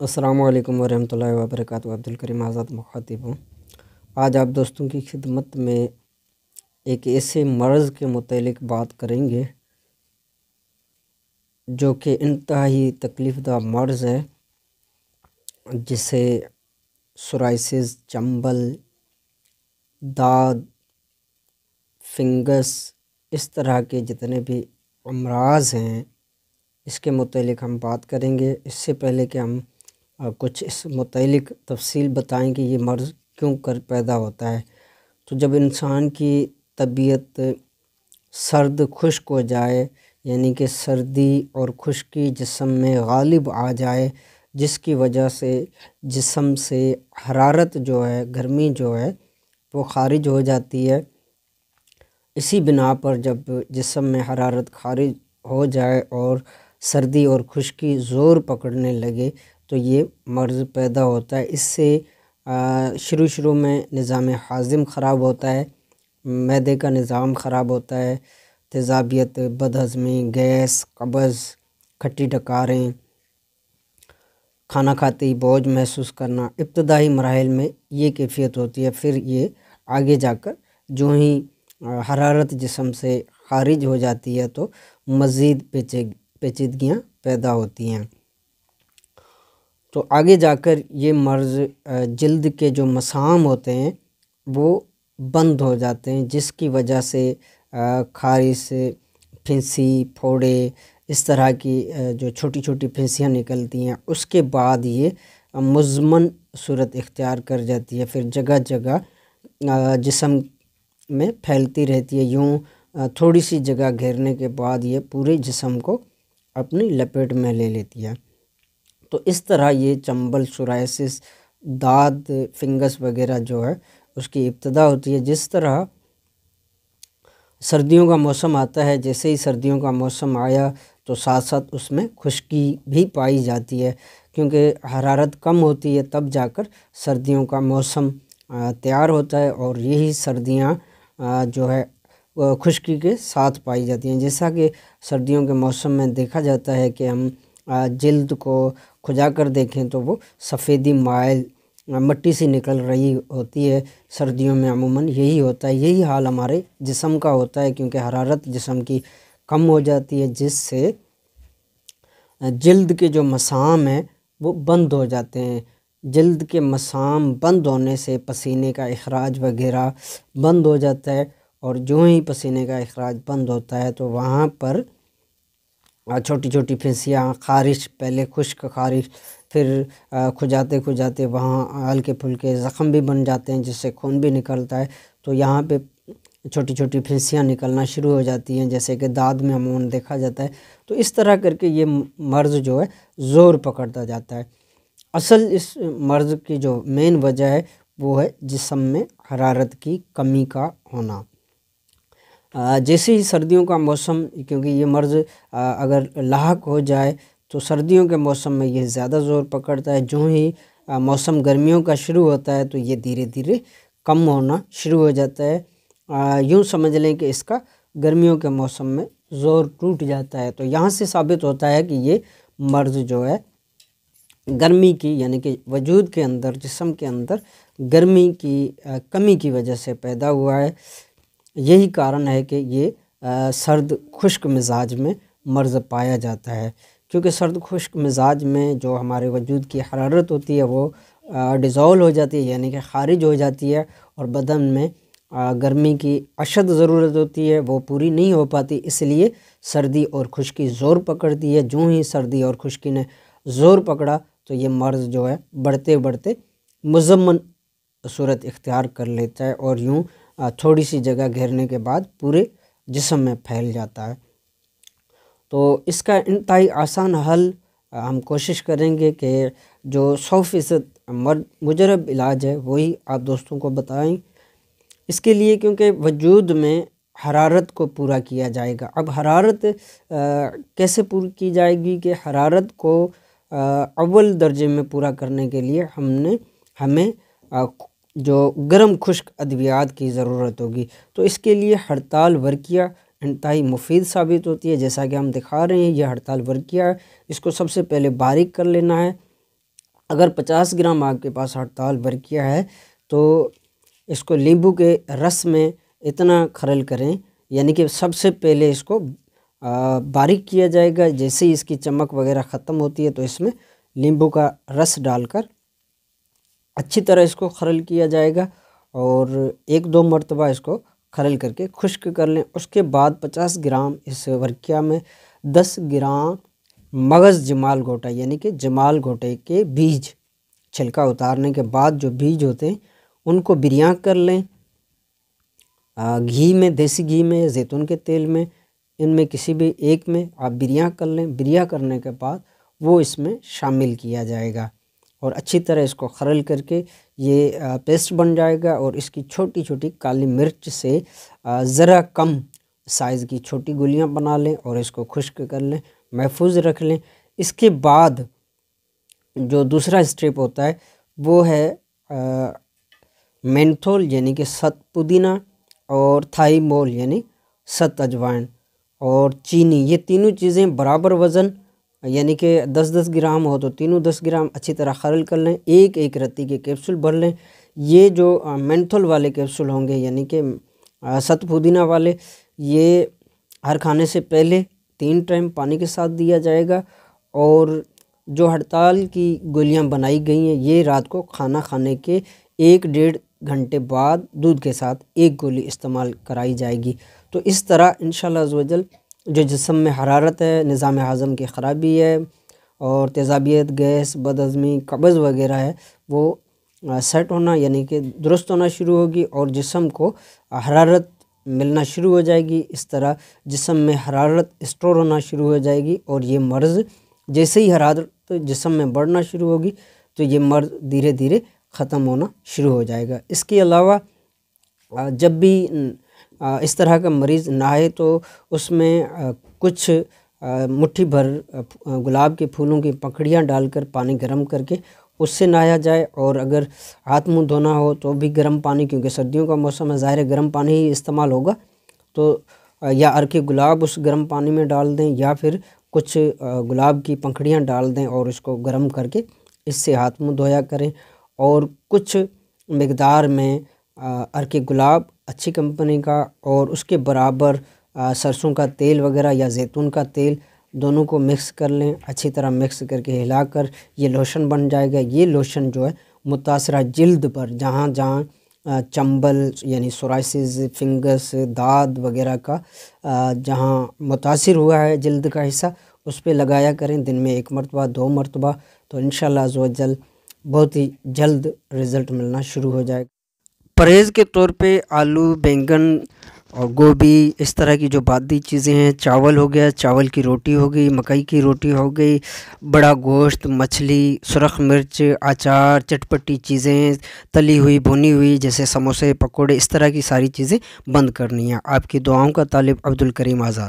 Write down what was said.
السلام علیکم ورحمۃ اللہ وبرکاتہ۔ عبدالکریم آزاد مخاطب ہوں۔ آج آپ دوستوں کی خدمت میں ایک ایسے مرض کے متعلق بات کریں گے جو کہ انتہائی تکلیف دہ مرض ہے، جسے سورائسس، چنبل، داد، فنگس، اس طرح کے جتنے بھی امراض ہیں اس کے متعلق ہم بات کریں گے۔ اس سے پہلے کہ ہم کچھ اس متعلق تفصیل بتائیں کہ یہ مرض کیوں پیدا ہوتا ہے، تو جب انسان کی طبیعت سرد خشک ہو جائے، یعنی کہ سردی اور خشکی جسم میں غالب آ جائے، جس کی وجہ سے جسم سے حرارت جو ہے، گرمی جو ہے وہ خارج ہو جاتی ہے۔ اسی بنا پر جب جسم میں حرارت خارج ہو جائے اور سردی اور خشکی زور پکڑنے لگے تو یہ مرض پیدا ہوتا ہے۔ اس سے شروع میں نظام ہاضم خراب ہوتا ہے، معدے کا نظام خراب ہوتا ہے، تیزابیت، بدہضمی، گیس، قبض، کھٹی ڈکاریں، کھانا کھاتے ہی بوجھ محسوس کرنا، ابتدائی مراحل میں یہ کیفیت ہوتی ہے۔ پھر یہ آگے جا کر جو ہی حرارت جسم سے خارج ہو جاتی ہے تو مزید پیچیدگیاں پیدا ہوتی ہیں۔ تو آگے جا کر یہ مرض جلد کے جو مسام ہوتے ہیں وہ بند ہو جاتے ہیں، جس کی وجہ سے خارش، پھنسی، پھوڑے، اس طرح کی جو چھوٹی چھوٹی پھنسیاں نکلتی ہیں، اس کے بعد یہ مزمن صورت اختیار کر جاتی ہے، پھر جگہ جگہ جسم میں پھیلتی رہتی ہے۔ یوں تھوڑی سی جگہ گھیرنے کے بعد یہ پورے جسم کو اپنی لپیٹ میں لے لیتی ہے۔ تو اس طرح یہ چنبل، سورائسس، داد، فنگس وغیرہ جو ہے اس کی ابتدا ہوتی ہے۔ جس طرح سردیوں کا موسم آتا ہے، جیسے ہی سردیوں کا موسم آیا تو ساتھ ساتھ اس میں خشکی بھی پائی جاتی ہے، کیونکہ حرارت کم ہوتی ہے، تب جا کر سردیوں کا موسم تیار ہوتا ہے، اور یہی سردیاں جو ہے خشکی کے ساتھ پائی جاتی ہیں۔ جیسا کہ سردیوں کے موسم میں دیکھا جاتا ہے کہ ہم جلد کو کھجا کر دیکھیں تو وہ سفیدی مائل مٹی سی نکل رہی ہوتی ہے۔ سردیوں میں عموماً یہی ہوتا ہے، یہی حال ہمارے جسم کا ہوتا ہے، کیونکہ حرارت جسم کی کم ہو جاتی ہے، جس سے جلد کے جو مسام ہیں وہ بند ہو جاتے ہیں۔ جلد کے مسام بند ہونے سے پسینے کا اخراج وغیرہ بند ہو جاتا ہے، اور جو ہی پسینے کا اخراج بند ہوتا ہے تو وہاں پر چھوٹی چھوٹی پھنسیاں، خارش، پہلے خشک خارش، پھر کھجاتے کھجاتے وہاں ہلکے پھلکے زخم بھی بن جاتے ہیں، جس سے خون بھی نکلتا ہے، تو یہاں پہ چھوٹی چھوٹی پھنسیاں نکلنا شروع ہو جاتی ہیں، جیسے کہ داد میں عموماً دیکھا جاتا ہے۔ تو اس طرح کر کے یہ مرض جو ہے زور پکڑتا جاتا ہے۔ اصل اس مرض کی جو مین وجہ ہے وہ ہے جسم میں حرارت کی کمی کا ہونا۔ جیسے ہی سردیوں کا موسم، کیونکہ یہ مرض اگر لاحق ہو جائے تو سردیوں کے موسم میں یہ زیادہ زور پکڑتا ہے، جو ہی موسم گرمیوں کا شروع ہوتا ہے تو یہ دھیرے دھیرے کم ہونا شروع ہو جاتا ہے۔ یوں سمجھ لیں کہ اس کا گرمیوں کے موسم میں زور ٹوٹ جاتا ہے۔ تو یہاں سے ثابت ہوتا ہے کہ یہ مرض جو ہے گرمی کی، یعنی کہ وجود کے اندر، جسم کے اندر گرمی کی کمی کی وجہ سے پیدا ہوا ہے۔ یہی کارن ہے کہ یہ سرد خشک مزاج میں مرض پایا جاتا ہے، کیونکہ سرد خشک مزاج میں جو ہمارے وجود کی حرارت ہوتی ہے وہ ڈیزول ہو جاتی ہے، یعنی کہ خارج ہو جاتی ہے، اور بدن میں گرمی کی اشد ضرورت ہوتی ہے، وہ پوری نہیں ہو پاتی، اس لیے سردی اور خشکی زور پکڑتی ہے۔ جو ہی سردی اور خشکی نے زور پکڑا تو یہ مرض جو ہے بڑھتے بڑھتے مزمن صورت اختیار کر لیتا ہے، اور یوں تھوڑی سی جگہ گھیرنے کے بعد پورے جسم میں پھیل جاتا ہے۔ تو اس کا انتہائی آسان حل ہم کوشش کریں گے کہ جو 100% مجرب علاج ہے وہی آپ دوستوں کو بتائیں۔ اس کے لیے کیونکہ وجود میں حرارت کو پورا کیا جائے گا۔ اب حرارت کیسے پوری کی جائے گی کہ حرارت کو اول درجے میں پورا کرنے کے لیے ہمیں جو گرم خشک ادویات کی ضرورت ہوگی۔ تو اس کے لیے ہڑتال ورقیہ انتہائی مفید ثابت ہوتی ہے، جیسا کہ ہم دکھا رہے ہیں یہ ہڑتال ورقیہ ہے۔ اس کو سب سے پہلے باریک کر لینا ہے، اگر 50 گرام آپ کے پاس ہڑتال ورقیہ ہے تو اس کو لیمبو کے رس میں اتنا کھرل کریں، یعنی کہ سب سے پہلے اس کو باریک کیا جائے گا۔ جیسے ہی اس کی چمک وغیرہ ختم ہوتی ہے تو اس میں لیمبو کا رس ڈال کر اچھی طرح اس کو کھرل کیا جائے گا، اور 1-2 مرتبہ اس کو کھرل کر کے خشک کر لیں۔ اس کے بعد 50 گرام اس ورقیہ میں 10 گرام مغز جمال گوٹا، یعنی کہ جمال گوٹے کے بیج، چھلکا اتارنے کے بعد جو بیج ہوتے ہیں ان کو بریاں کر لیں، گھی میں، دیسی گھی میں، زیتون کے تیل میں، ان میں کسی بھی ایک میں آپ بریاں کر لیں۔ بریاں کرنے کے بعد وہ اس میں شامل کیا جائے گا، اور اچھی طرح اس کو کھرل کر کے یہ پیسٹ بن جائے گا، اور اس کی چھوٹی چھوٹی کالی مرچ سے ذرا کم سائز کی چھوٹی گولیاں بنا لیں اور اس کو خشک کر لیں، محفوظ رکھ لیں۔ اس کے بعد جو دوسرا اسٹیپ ہوتا ہے وہ ہے مینتھول یعنی کہ 7 پودینہ، اور تھائیمول یعنی 7 اجوائن، اور چینی۔ یہ تینوں چیزیں برابر وزن، یعنی کہ 10-10 گرام ہو تو تینوں 10 گرام اچھی طرح کھرل کر لیں۔ ایک رتی کے کیپسول بھر لیں۔ یہ جو مینتھول والے کیپسول ہوں گے، یعنی کہ 7 پودینہ والے، یہ ہر کھانے سے پہلے 3 ٹائم پانی کے ساتھ دیا جائے گا، اور جو ہڑتال کی گولیاں بنائی گئی ہیں یہ رات کو کھانا کھانے کے 1-1.5 گھنٹے بعد دودھ کے ساتھ 1 گولی استعمال کرائی جائے گی۔ تو اس طرح انشاءاللہ عزوجل جو جسم میں حرارت ہے، نظام ہضم کی خرابی ہے، اور تیزابیت، گیس، بدہضمی، قبض وغیرہ ہے، وہ سیٹ ہونا یعنی کہ درست ہونا شروع ہوگی، اور جسم کو حرارت ملنا شروع ہو جائے گی۔ اس طرح جسم میں حرارت اسٹور ہونا شروع ہو جائے گی، اور یہ مرض جیسے ہی حرارت جسم میں بڑھنا شروع ہوگی تو یہ مرض دھیرے دھیرے ختم ہونا شروع ہو جائے گا۔ اس کے علاوہ جب بھی اس طرح کا مریض نہائے تو اس میں کچھ مٹھی بھر گلاب کے پھولوں کی پکڑیاں ڈال کر پانی گرم کر کے اس سے نہایا جائے، اور اگر ہاتھ منہ دھونا ہو تو بھی گرم پانی، کیونکہ سردیوں کا موسم ہے، ظاہر ہے گرم پانی ہی استعمال ہوگا، تو یا عرق گلاب اس گرم پانی میں ڈال دیں، یا پھر کچھ گلاب کی پنکھڑیاں ڈال دیں اور اس کو گرم کر کے اس سے ہاتھ منہ دھویا کریں، اور کچھ مقدار میں عرق گلاب اچھی کمپنی کا اور اس کے برابر سرسوں کا تیل وغیرہ یا زیتون کا تیل، دونوں کو مکس کر لیں، اچھی طرح مکس کر کے ہلا کر یہ لوشن بن جائے گا۔ یہ لوشن جو ہے متاثرہ جلد پر جہاں جہاں چمبل یعنی سورائسز، فنگس، داد وغیرہ کا جہاں متاثر ہوا ہے جلد کا حصہ، اس پہ لگایا کریں، دن میں 1 مرتبہ 2 مرتبہ، تو انشاءاللہ عزوجل بہت ہی جلد رزلٹ ملنا شروع ہو جائے گا۔ پرہیز کے طور پہ آلو، بینگن اور گوبھی، اس طرح کی جو بادی چیزیں ہیں، چاول ہو گیا، چاول کی روٹی ہو گئی، مکئی کی روٹی ہو گئی، بڑا گوشت، مچھلی، سرخ مرچ، اچار، چٹپٹی چیزیں، تلی ہوئی بھنی ہوئی جیسے سموسے، پکوڑے، اس طرح کی ساری چیزیں بند کرنی ہیں۔ آپ کی دعاؤں کا طالب عبدالکریم آزاد۔